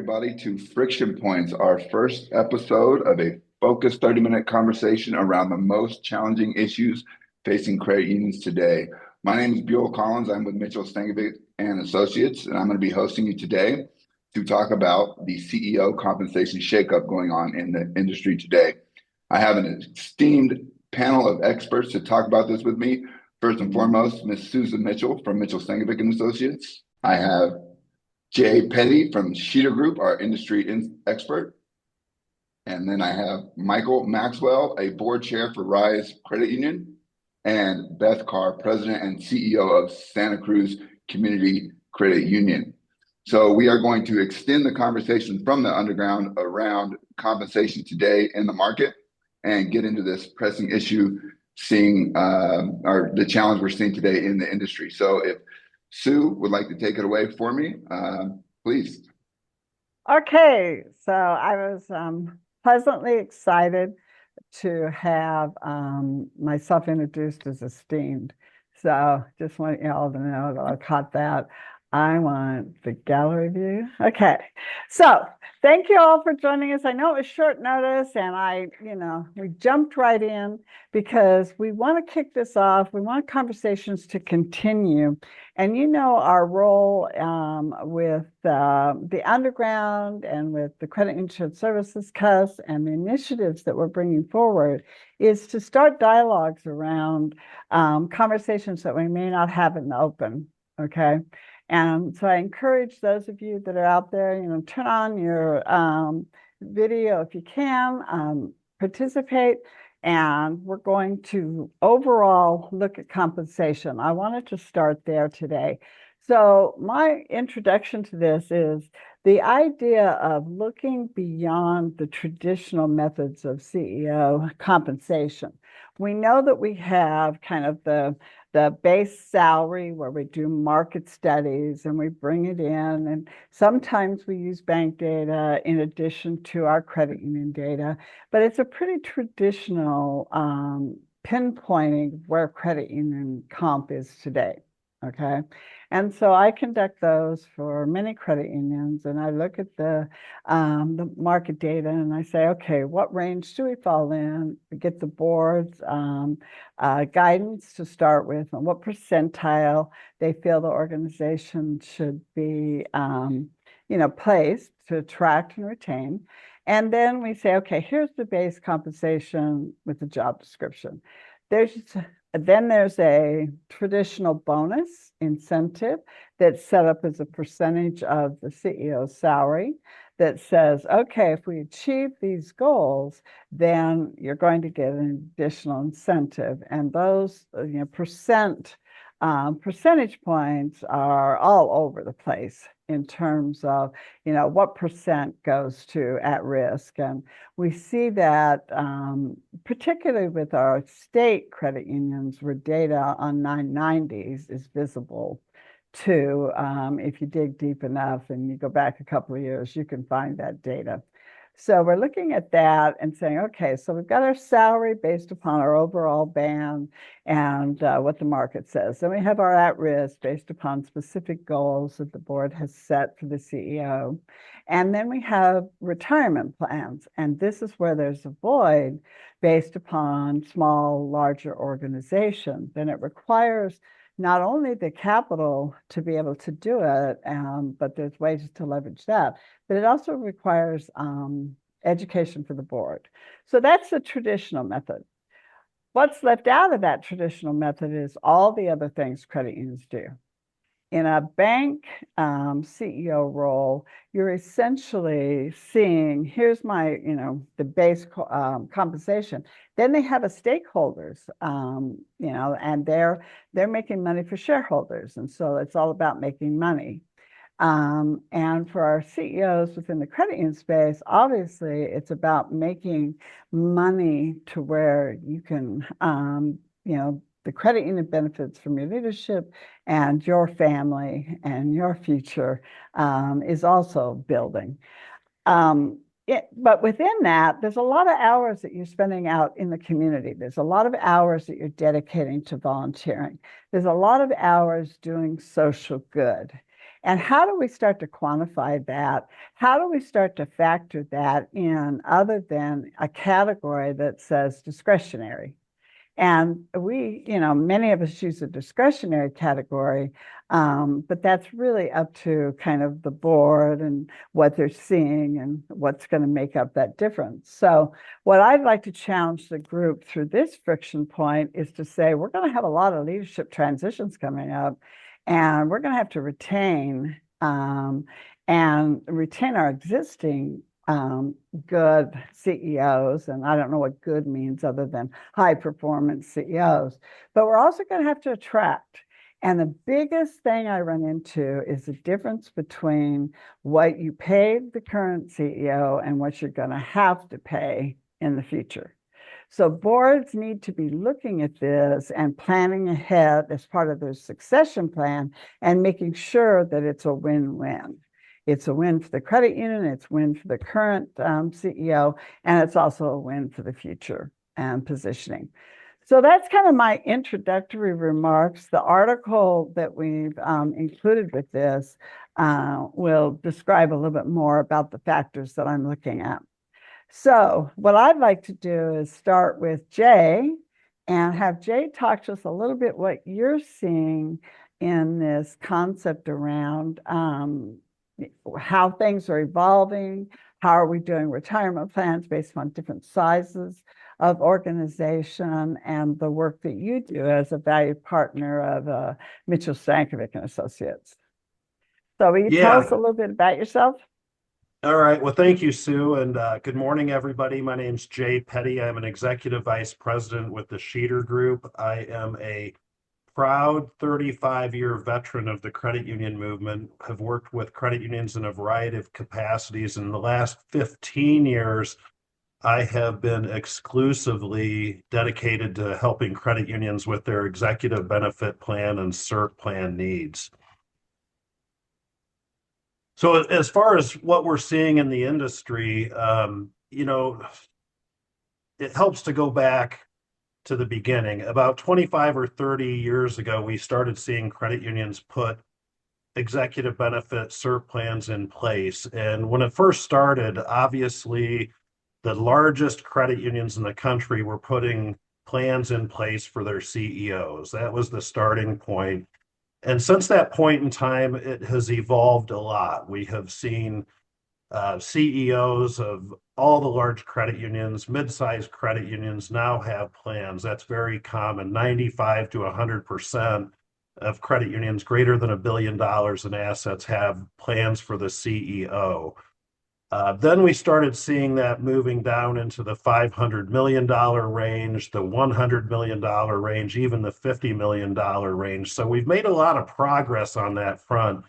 everybody to Friction Points, our first episode of a focused 30-minute conversation around the most challenging issues facing credit unions today. My name is Buell Collins. I'm with Mitchell Stankovic and Associates, and I'm going to be hosting you today to talk about the CEO compensation shakeup going on in the industry today. I have an esteemed panel of experts to talk about this with me. First and foremost, Ms. Susan Mitchell from Mitchell Stankovic and Associates. I have Jay Petty from Sheeter Group, our industry expert. And then I have Michael Maxwell, a board chair for Rise Credit Union, and Beth Carr, president and CEO of Santa Cruz Community Credit Union. So we are going to extend the conversation from the underground around compensation today in the market and get into this pressing issue, or the challenge we're seeing today in the industry. So if Sue would like to take it away for me, please. Okay, so I was pleasantly excited to have myself introduced as esteemed. So just want you all to know that I caught that. I want the gallery view. Okay, so thank you all for joining us. I know it was short notice and we jumped right in because we want to kick this off. We want conversations to continue. And our role with the underground and with the Credit Insurance Services CUS and the initiatives that we're bringing forward is to start dialogues around conversations that we may not have in the open, okay? And so I encourage those of you that are out there, turn on your video if you can, participate. And we're going to overall look at compensation. I wanted to start there today. So my introduction to this is the idea of looking beyond the traditional methods of CEO compensation. We know that we have kind of the base salary where we do market studies and we bring it in. And sometimes we use bank data in addition to our credit union data, but it's a pretty traditional pinpointing where credit union comp is today, okay? And so I conduct those for many credit unions and I look at the market data and I say, okay, what range do we fall in? We get the board's guidance to start with and what percentile they feel the organization should be, placed to attract and retain. And then we say, okay, here's the base compensation with the job description. Then there's a traditional bonus incentive that's set up as a percentage of the CEO's salary that says, okay, if we achieve these goals, then you're going to get an additional incentive. And those percentage points are all over the place in terms of, what percent goes to at risk. And we see that particularly with our state credit unions where data on 990s is visible too. If you dig deep enough and you go back a couple of years, you can find that data. So we're looking at that and saying, okay, so we've got our salary based upon our overall band and what the market says. Then we have our at-risk based upon specific goals that the board has set for the CEO. And then we have retirement plans. And this is where there's a void based upon small, larger organizations. And it requires not only the capital to be able to do it, but there's ways to leverage that, but it also requires education for the board. So that's the traditional method. What's left out of that traditional method is all the other things credit unions do. In a bank CEO role, you're essentially seeing, here's my, the base compensation. Then they have a stakeholders, and they're making money for shareholders. And so it's all about making money. And for our CEOs within the credit union space, obviously it's about making money to where you can, the credit union benefits from your leadership and your family and your future is also building. But within that, there's a lot of hours that you're spending out in the community. There's a lot of hours that you're dedicating to volunteering. There's a lot of hours doing social good. And how do we start to quantify that? How do we start to factor that in other than a category that says discretionary? And we, many of us use a discretionary category, but that's really up to kind of the board and what they're seeing and what's going to make up that difference. So what I'd like to challenge the group through this friction point is to say, we're going to have a lot of leadership transitions coming up, and we're going to have to retain our existing good CEOs, and I don't know what good means other than high performance CEOs, but we're also going to have to attract. And the biggest thing I run into is the difference between what you paid the current CEO and what you're going to have to pay in the future. So boards need to be looking at this and planning ahead as part of their succession plan and making sure that it's a win-win. It's a win for the credit union, it's a win for the current CEO, and it's also a win for the future positioning. So that's kind of my introductory remarks. The article that we've included with this will describe a little bit more about the factors that I'm looking at. So what I'd like to do is start with Jay and have Jay talk to us a little bit what you're seeing in this concept around how things are evolving, how are we doing retirement plans based on different sizes of organization, and the work that you do as a valued partner of Mitchell Stankovic and Associates. So will you tell us a little bit about yourself? All right. Well, thank you, Sue, and good morning, everybody. My name's Jay Petty. I'm an executive vice president with the Sheeter Group. I am a proud 35-year veteran of the credit union movement. Have worked with credit unions in a variety of capacities. In the last 15 years, I have been exclusively dedicated to helping credit unions with their executive benefit plan and CERT plan needs. So as far as what we're seeing in the industry, it helps to go back to the beginning. About 25 or 30 years ago, we started seeing credit unions put executive benefit CERT plans in place. And when it first started, obviously, the largest credit unions in the country were putting plans in place for their CEOs. That was the starting point. And since that point in time, it has evolved a lot. We have seen CEOs of all the large credit unions, mid-sized credit unions now have plans. That's very common. 95 to 100% of credit unions greater than $1 billion in assets have plans for the CEO. Then we started seeing that moving down into the $500 million range, the $100 million range, even the $50 million range. So we've made a lot of progress on that front.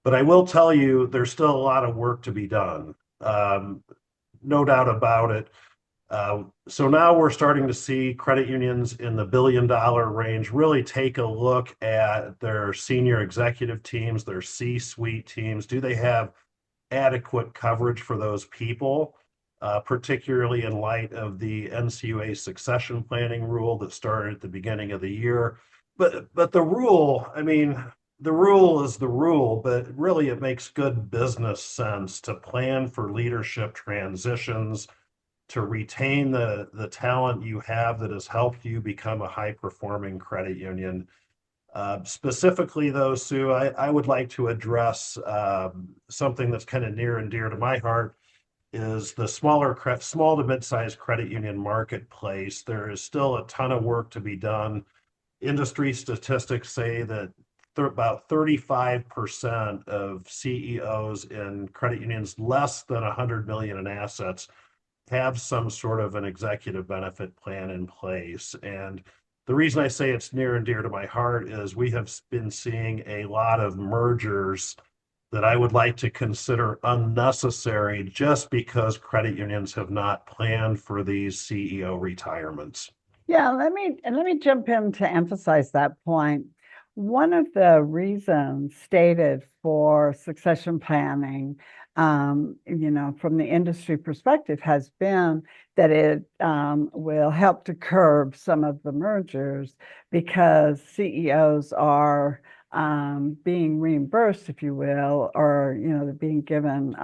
But I will tell you, there's still a lot of work to be done. No doubt about it. So now we're starting to see credit unions in the $1 billion range really take a look at their senior executive teams, their C-suite teams. Do they have adequate coverage for those people, particularly in light of the NCUA succession planning rule that started at the beginning of the year? But the rule, the rule is the rule, but really it makes good business sense to plan for leadership transitions, to retain the talent you have that has helped you become a high-performing credit union. Specifically, though, Sue, I would like to address something that's kind of near and dear to my heart is the small to mid-sized credit union marketplace. There is still a ton of work to be done. Industry statistics say that about 35% of CEOs in credit unions less than 100 million in assets have some sort of an executive benefit plan in place. And the reason I say it's near and dear to my heart is we have been seeing a lot of mergers that I would like to consider unnecessary just because credit unions have not planned for these CEO retirements. Yeah, let me jump in to emphasize that point. One of the reasons stated for succession planning, from the industry perspective, has been that it will help to curb some of the mergers because CEOs are being reimbursed, if you will, or, they're being given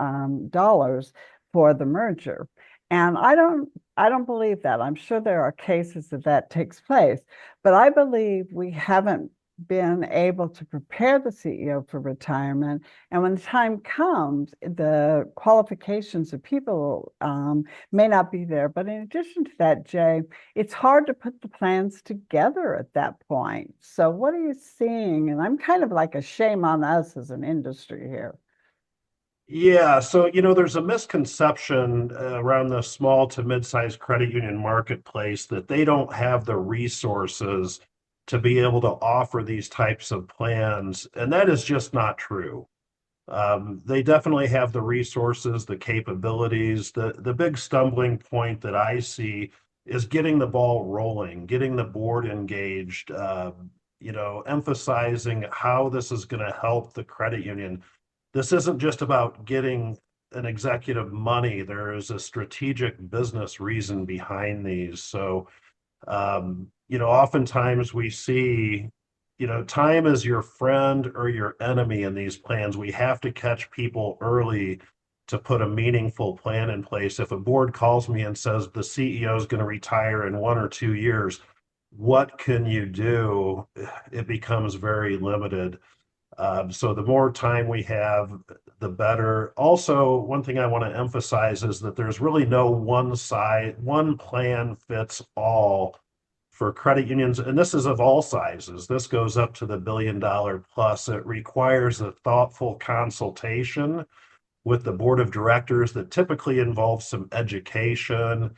dollars for the merger. And I don't believe that. I'm sure there are cases that takes place, but I believe we haven't been able to prepare the CEO for retirement. And when the time comes, the qualifications of people may not be there. But in addition to that, Jay, it's hard to put the plans together at that point. So what are you seeing? And I'm kind of like a shame on us as an industry here. Yeah, so there's a misconception around the small to mid-sized credit union marketplace that they don't have the resources to be able to offer these types of plans, and that is just not true. They definitely have the resources, the capabilities. The big stumbling point that I see is getting the ball rolling, getting the board engaged, emphasizing how this is going to help the credit union. This isn't just about getting an executive money. There is a strategic business reason behind these. So, oftentimes we see, time is your friend or your enemy in these plans. We have to catch people early to put a meaningful plan in place. If a board calls me and says the CEO is going to retire in 1 or 2 years, what can you do? It becomes very limited. So the more time we have, the better. Also, one thing I want to emphasize is that there's really no one plan fits all for credit unions, and this is of all sizes. This goes up to the $1 billion plus. It requires a thoughtful consultation with the board of directors that typically involves some education,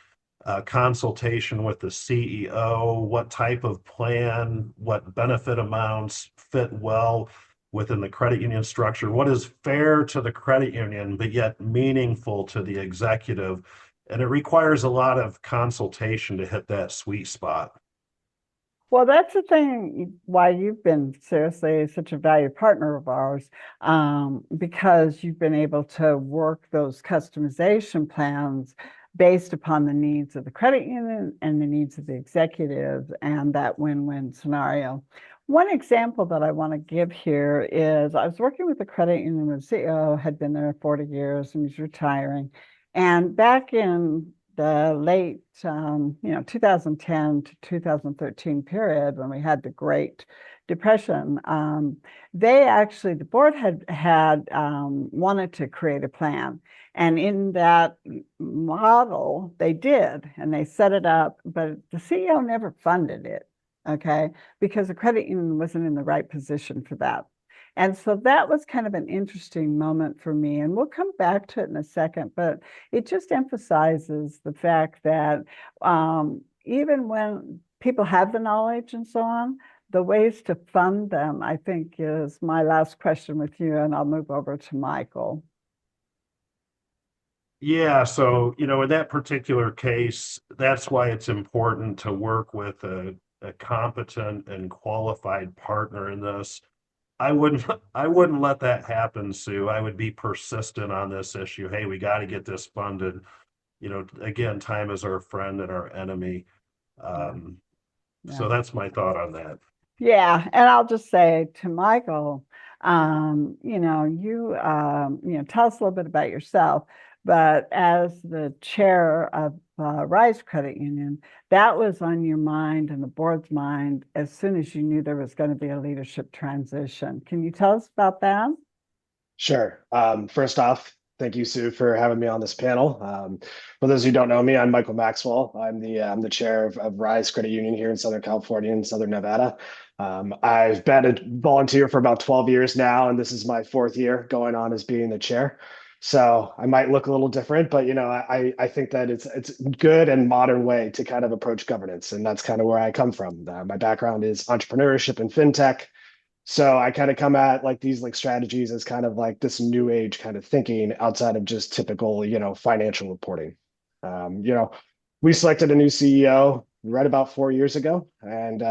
consultation with the CEO, what type of plan, what benefit amounts fit well within the credit union structure, what is fair to the credit union, but yet meaningful to the executive. And it requires a lot of consultation to hit that sweet spot. Well, that's the thing why you've been seriously such a valued partner of ours, because you've been able to work those customization plans based upon the needs of the credit union and the needs of the executive and that win-win scenario. One example that I want to give here is I was working with a credit union where the CEO had been there 40 years and he's retiring. And back in the late 2010 to 2013 period when we had the Great Depression, the board had wanted to create a plan. And in that model, they did, and they set it up, but the CEO never funded it, okay, because the credit union wasn't in the right position for that. And so that was kind of an interesting moment for me. And we'll come back to it in a second, but it just emphasizes the fact that even when people have the knowledge and so on, the ways to fund them, I think, is my last question with you, and I'll move over to Michael. Yeah, so in that particular case, that's why it's important to work with a competent and qualified partner in this. I wouldn't I wouldn't let that happen, Sue. I would be persistent on this issue. Hey, we got to get this funded. Again, time is our friend and our enemy. Yeah. Um, so Yeah. that's my thought on that. Yeah, and I'll just say to Michael, tell us a little bit about yourself. But as the chair of Rise Credit Union, that was on your mind and the board's mind as soon as you knew there was going to be a leadership transition. Can you tell us about that? Sure. First off, thank you, Sue, for having me on this panel. For those who don't know me, I'm Michael Maxwell. I'm the chair of Rise Credit Union here in Southern California and Southern Nevada. I've been a volunteer for about 12 years now, and this is my fourth year going on as being the chair. So I might look a little different, but I think that it's a good and modern way to kind of approach governance, and that's kind of where I come from. My background is entrepreneurship and fintech. So I kind of come at like these like strategies as kind of like this new age kind of thinking outside of just typical, financial reporting. Um, you know, we selected a new CEO right about 4 years ago, and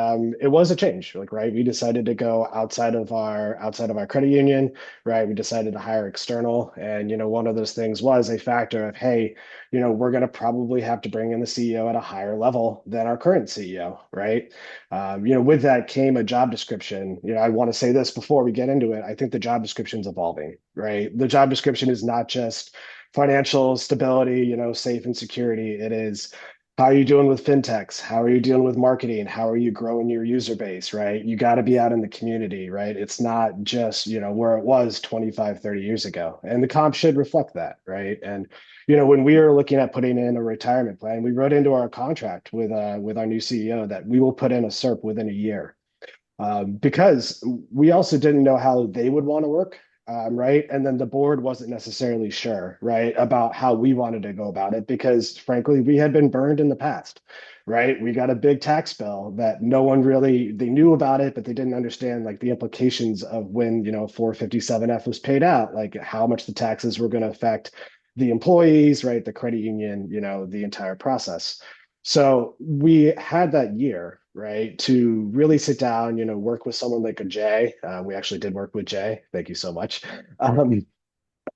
it was a change. Like, right, we decided to go outside of our credit union. Right, we decided to hire external, and one of those things was a factor of, hey, we're going to probably have to bring in the CEO at a higher level than our current CEO. Right, with that came a job description. I want to say this before we get into it. I think the job description is evolving. Right, the job description is not just financial stability, safe and security. It is, how are you doing with fintechs? How are you dealing with marketing? How are you growing your user base, right? You got to be out in the community, right? It's not just, where it was 25, 30 years ago. And the comp should reflect that, right? And, when we were looking at putting in a retirement plan, we wrote into our contract with our new CEO that we will put in a SERP within a year, because we also didn't know how they would want to work. Right. And then the board wasn't necessarily sure, right, about how we wanted to go about it, because frankly, we had been burned in the past, right? We got a big tax bill that no one really, they knew about it, but they didn't understand like the implications of when, 457F was paid out, like how much the taxes were going to affect the employees, right? The credit union, the entire process. So we had that year, right, to really sit down, work with someone like a Jay. We actually did work with Jay. Thank you so much.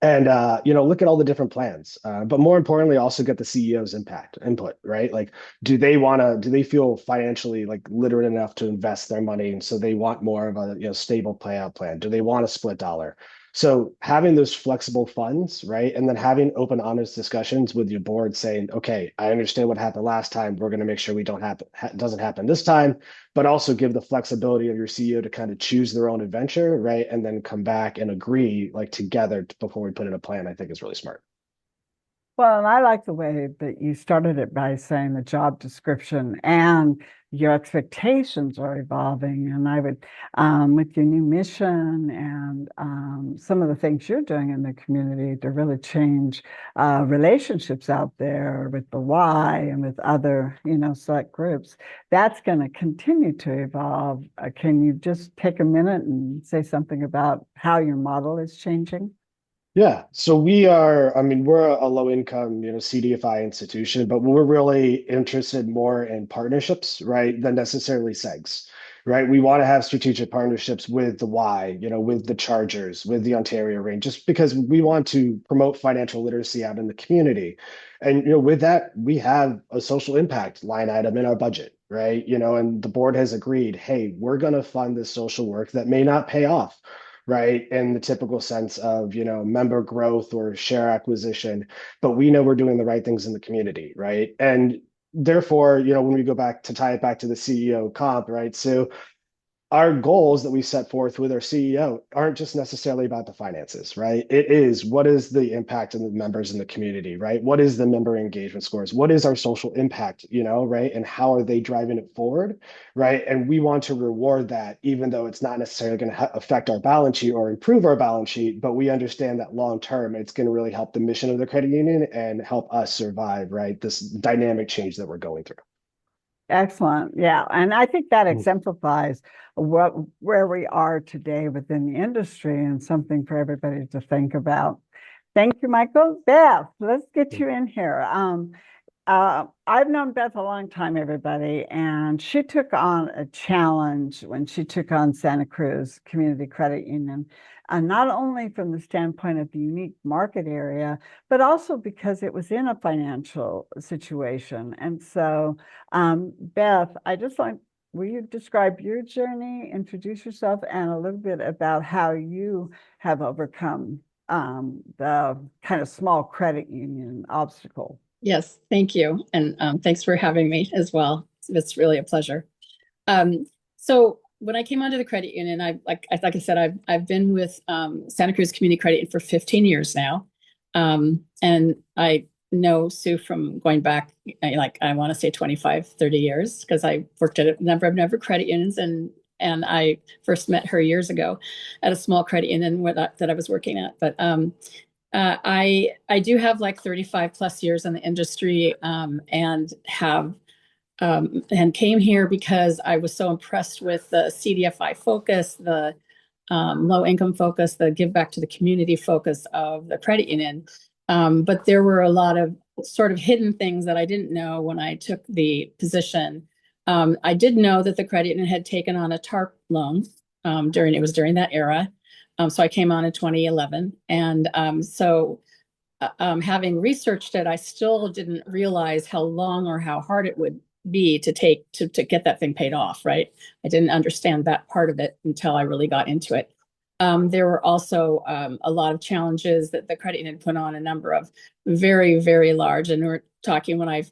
And look at all the different plans, but more importantly, also get the CEO's input, right? Like, do they feel financially like literate enough to invest their money, and so they want more of a stable payout plan? Do they want a split dollar? So having those flexible funds, right, and then having open, honest discussions with your board, saying, okay, I understand what happened last time. We're going to make sure we doesn't happen this time, but also give the flexibility of your CEO to kind of choose their own adventure, right, and then come back and agree like together before we put in a plan. I think is really smart. Well, and I like the way that you started it by saying the job description and your expectations are evolving. And I would, with your new mission and some of the things you're doing in the community to really change relationships out there with the Y and with other, select groups, that's going to continue to evolve. Can you just take a minute and say something about how your model is changing? Yeah, so we're a low income, CDFI institution, but we're really interested more in partnerships, right, than necessarily segs, right? We want to have strategic partnerships with the Y, with the Chargers, with the Ontario range, just because we want to promote financial literacy out in the community. And, with that, we have a social impact line item in our budget, right? And the board has agreed, hey, we're going to fund this social work that may not pay off, right, in the typical sense of, member growth or share acquisition, but we know we're doing the right things in the community, right? And therefore, when we go back to tie it back to the CEO comp, right? So our goals that we set forth with our CEO aren't just necessarily about the finances, right? It is, what is the impact of the members in the community, right? What is the member engagement scores? What is our social impact, right? And how are they driving it forward, right? And we want to reward that, even though it's not necessarily going to affect our balance sheet or improve our balance sheet, but we understand that long term, it's going to really help the mission of the credit union and help us survive, right? This dynamic change that we're going through. Excellent. Yeah. And I think that exemplifies where we are today within the industry and something for everybody to think about. Thank you, Michael. Beth, let's get you in here. I've known Beth a long time, everybody, and she took on a challenge when she took on Santa Cruz Community Credit Union, and not only from the standpoint of the unique market area, but also because it was in a financial situation. And so, Beth, will you describe your journey, introduce yourself, and a little bit about how you have overcome the kind of small credit union obstacle? Yes, thank you. And thanks for having me as well. It's really a pleasure. So when I came onto the credit union, like I said, I've been with Santa Cruz Community Credit Union for 15 years now. And I know Sue from going back, I want to say 25, 30 years, because I worked at a number of credit unions, and I first met her years ago at a small credit union that I was working at. But I do have like 35 plus years in the industry, and have and came here because I was so impressed with the CDFI focus, the low income focus, the give back to the community focus of the credit union. But there were a lot of sort of hidden things that I didn't know when I took the position I did know that the credit union had taken on a TARP loan during that era. So I came on in 2011. And having researched it, I still didn't realize how long or how hard it would be to get that thing paid off, right? I didn't understand that part of it until I really got into it. There were also a lot of challenges that the credit union put on, a number of very, very large, and we're talking, when I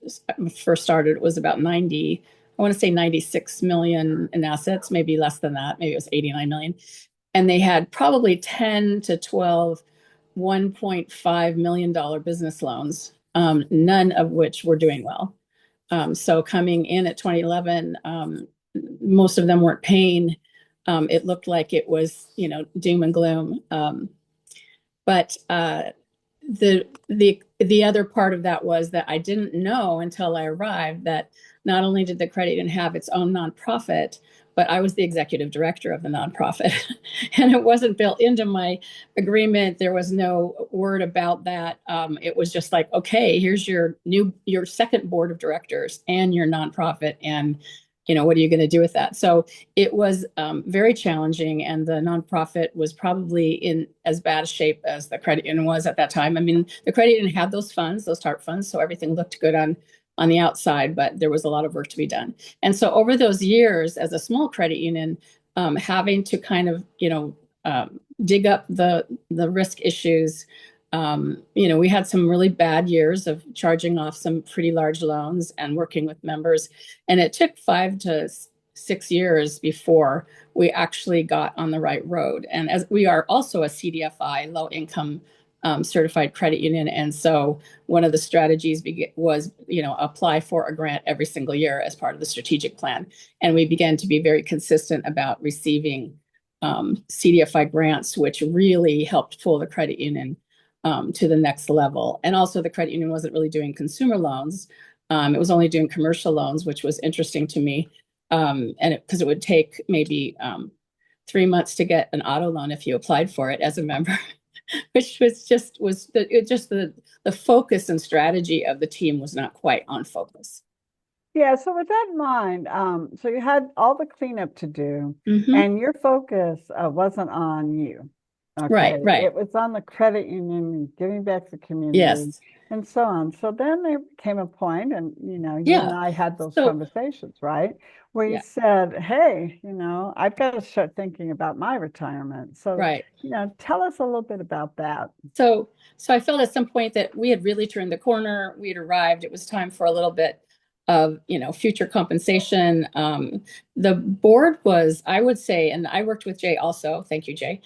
first started, it was about 90, I want to say 96 million in assets, maybe less than that, maybe it was 89 million. And they had probably 10 to 12 $1.5 million business loans, none of which were doing well. So coming in at 2011, most of them weren't paying. It looked like it was, doom and gloom. But the other part of that was that I didn't know until I arrived that not only did the credit union have its own nonprofit, but I was the executive director of the nonprofit. And it wasn't built into my agreement. There was no word about that. It was just like, okay, here's your second board of directors and your nonprofit. And, what are you going to do with that? So it was very challenging. And the nonprofit was probably in as bad a shape as the credit union was at that time. I mean, the credit union had those funds, those TARP funds. So everything looked good on the outside, but there was a lot of work to be done. And so over those years, as a small credit union, having to kind of, dig up the risk issues, we had some really bad years of charging off some pretty large loans and working with members. And it took 5 to 6 years before we actually got on the right road. And as we are also a CDFI, low income certified credit union. And so one of the strategies was, apply for a grant every single year as part of the strategic plan. And we began to be very consistent about receiving CDFI grants, which really helped pull the credit union to the next level. And also the credit union wasn't really doing consumer loans. It was only doing commercial loans, which was interesting to me. Because it would take maybe 3 months to get an auto loan if you applied for it as a member. Which was the focus and strategy of the team was not quite on focus. Yeah, so with that in mind, so you had all the cleanup to do, and your focus wasn't on you. Okay? Right. It was on the credit union, giving back to the community, Yes. and so on. So then there came a point, and you Yeah. and I had those So- conversations, right? Where you Yeah. said, hey, I've got to start thinking about my retirement. So, Right. tell us a little bit about that. So I felt at some point that we had really turned the corner. We had arrived. It was time for a little bit of, future compensation. The board was, I would say, and I worked with Jay also. Thank you, Jay.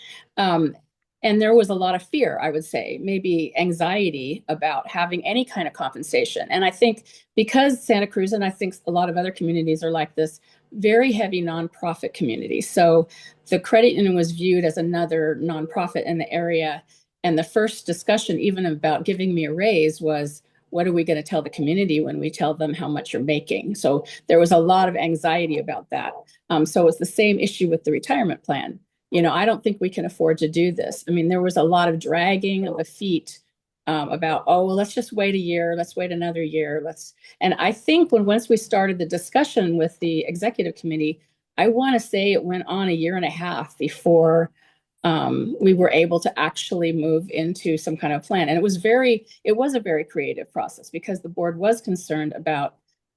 And there was a lot of fear, I would say, maybe anxiety about having any kind of compensation. And I think because Santa Cruz, and I think a lot of other communities are like this, very heavy nonprofit community. So the credit union was viewed as another nonprofit in the area. And the first discussion, even about giving me a raise, was, what are we going to tell the community when we tell them how much you're making? So there was a lot of anxiety about that. So it's the same issue with the retirement plan. I don't think we can afford to do this. I mean, there was a lot of dragging of the feet about, let's just wait a year. Let's wait another year. And I think once we started the discussion with the executive committee, I want to say it went on 1.5 years before we were able to actually move into some kind of plan. And it was a very creative process because the board was concerned about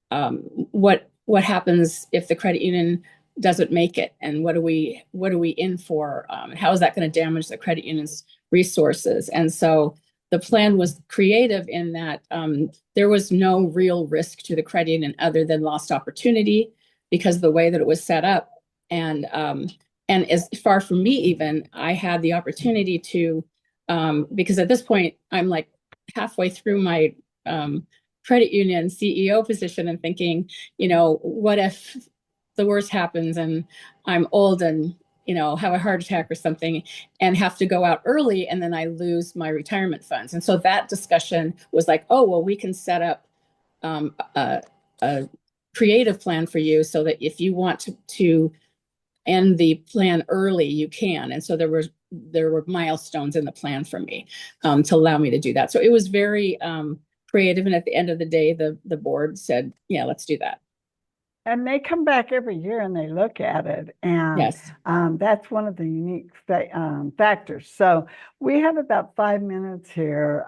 what happens if the credit union doesn't make it, and what are we in for? How is that going to damage the credit union's resources? And so the plan was creative in that there was no real risk to the credit union other than lost opportunity because of the way that it was set up. And as far from me, even, I had the opportunity to, because at this point, I'm like halfway through my credit union CEO position and thinking, what if the worst happens and I'm old and, have a heart attack or something and have to go out early and then I lose my retirement funds. And so that discussion was like, we can set up a creative plan for you so that if you want to end the plan early, you can. And so there were milestones in the plan for me to allow me to do that. So it was very creative. And at the end of the day, the board said, yeah, let's do that. And they come back every year and they look at it, and Yes. that's one of the unique factors. So we have about 5 minutes here.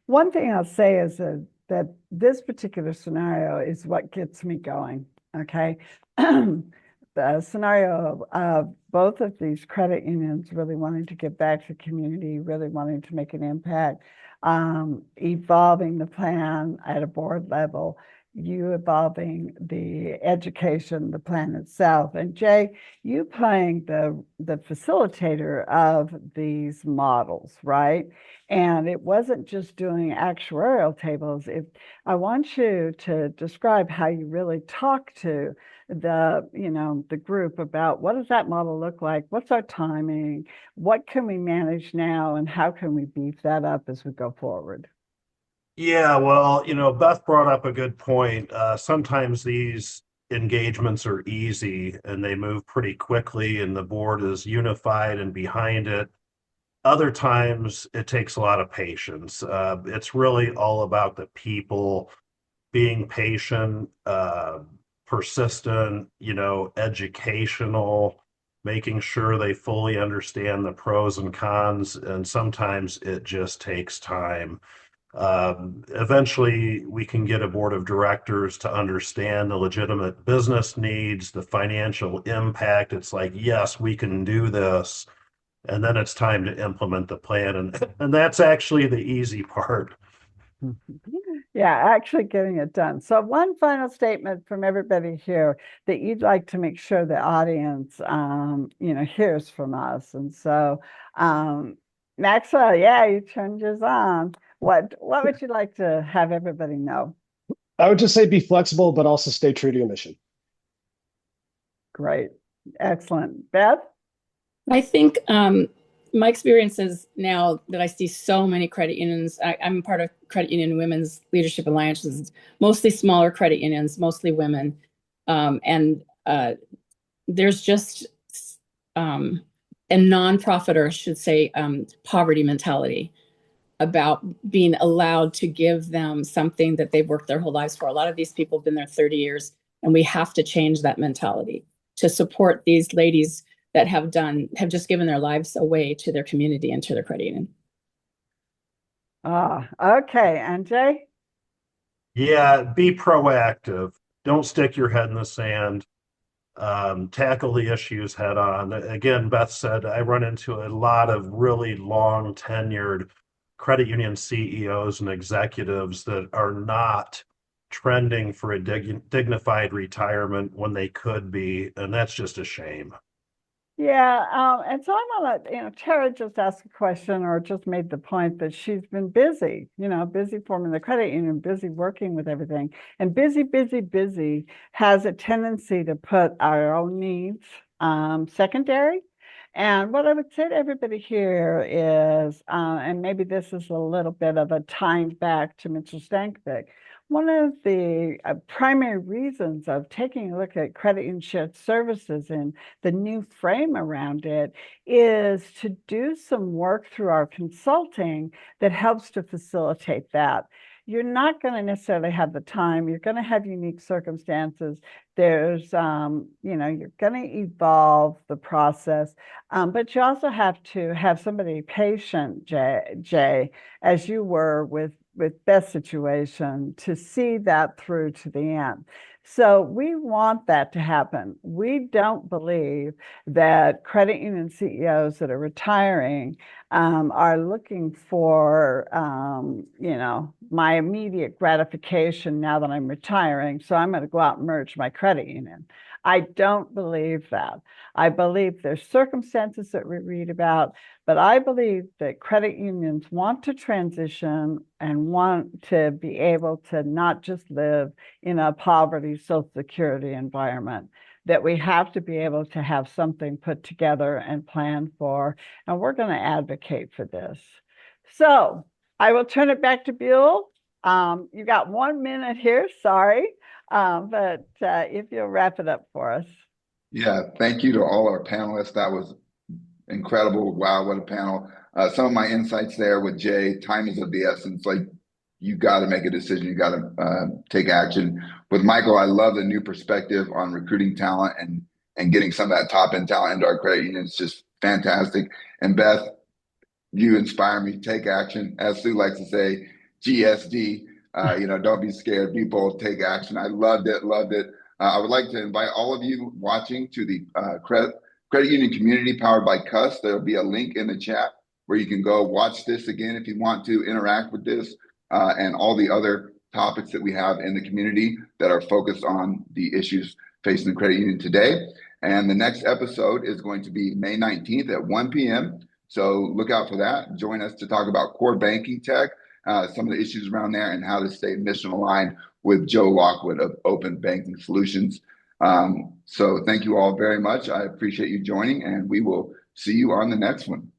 One thing I'll say is that this particular scenario is what gets me going. Okay. The scenario of both of these credit unions really wanting to give back to the community, really wanting to make an impact, evolving the plan at a board level, you evolving the education, the plan itself, and Jay, you playing the facilitator of these models, right? And it wasn't just doing actuarial tables. I want you to describe how you really talk to the group about what does that model look like? What's our timing? What can we manage now? And how can we beef that up as we go forward? Yeah, well, Beth brought up a good point. Sometimes these engagements are easy and they move pretty quickly, and the board is unified and behind it. Other times it takes a lot of patience. It's really all about the people being patient, persistent, educational, making sure they fully understand the pros and cons. And sometimes it just takes time. Eventually, we can get a board of directors to understand the legitimate business needs, the financial impact. It's like, yes, we can do this. And then it's time to implement the plan. And that's actually the easy part. Yeah, actually getting it done. So one final statement from everybody here that you'd like to make sure the audience, hears from us. And so, Maxwell, yeah, you turned yours on. What would you like to have everybody know? I would just say be flexible, but also stay true to your mission. Great. Excellent. Beth? I think my experience is now that I see so many credit unions. I'm part of Credit Union Women's Leadership Alliances, mostly smaller credit unions, mostly women. And there's just a nonprofit, or I should say poverty mentality about being allowed to give them something that they've worked their whole lives for. A lot of these people have been there 30 years, and we have to change that mentality to support these ladies that have just given their lives away to their community and to their credit union. Okay. And Jay? Yeah, be proactive. Don't stick your head in the sand. Tackle the issues head on. Again, Beth said, I run into a lot of really long tenured credit union CEOs and executives that are not trending for a dignified retirement when they could be, and that's just a shame. Yeah, and so I want to, Tara just asked a question or just made the point that she's been busy, busy forming the credit union, busy working with everything, and busy, busy, busy has a tendency to put our own needs secondary. And what I would say to everybody here is, and maybe this is a little bit of a tying back to Mitchell Stankovic, one of the primary reasons of taking a look at credit and shared services and the new frame around it is to do some work through our consulting that helps to facilitate that. You're not going to necessarily have the time. You're going to have unique circumstances. There's, you're going to evolve the process, but you also have to have somebody patient, Jay, as you were with Beth's situation, to see that through to the end. So we want that to happen. We don't believe that credit union CEOs that are retiring are looking for, my immediate gratification now that I'm retiring. So I'm going to go out and merge my credit union. I don't believe that. I believe there's circumstances that we read about, but I believe that credit unions want to transition and want to be able to not just live in a poverty Social Security environment, that we have to be able to have something put together and planned for, and we're going to advocate for this. So I will turn it back to Buell. You got 1 minute here, sorry, but if you'll wrap it up for us. Yeah, thank you to all our panelists. That was incredible. Wow, what a panel. Some of my insights there with Jay, time is of the essence. Like you got to make a decision. You got to take action. With Michael, I love the new perspective on recruiting talent and getting some of that top end talent into our credit union. It's just fantastic. And Beth, you inspire me. Take action. As Sue likes to say, GSD. Don't be scared. Be bold. Take action. I loved it. Loved it. I would like to invite all of you watching to the credit union community powered by CUS. There'll be a link in the chat where you can go watch this again if you want to interact with this and all the other topics that we have in the community that are focused on the issues facing the credit union today. And the next episode is going to be May 19th at 1 p.m. So look out for that. Join us to talk about core banking tech, some of the issues around there, and how to stay mission aligned with Joe Lockwood of Open Banking Solutions. So thank you all very much. I appreciate you joining, and we will see you on the next one.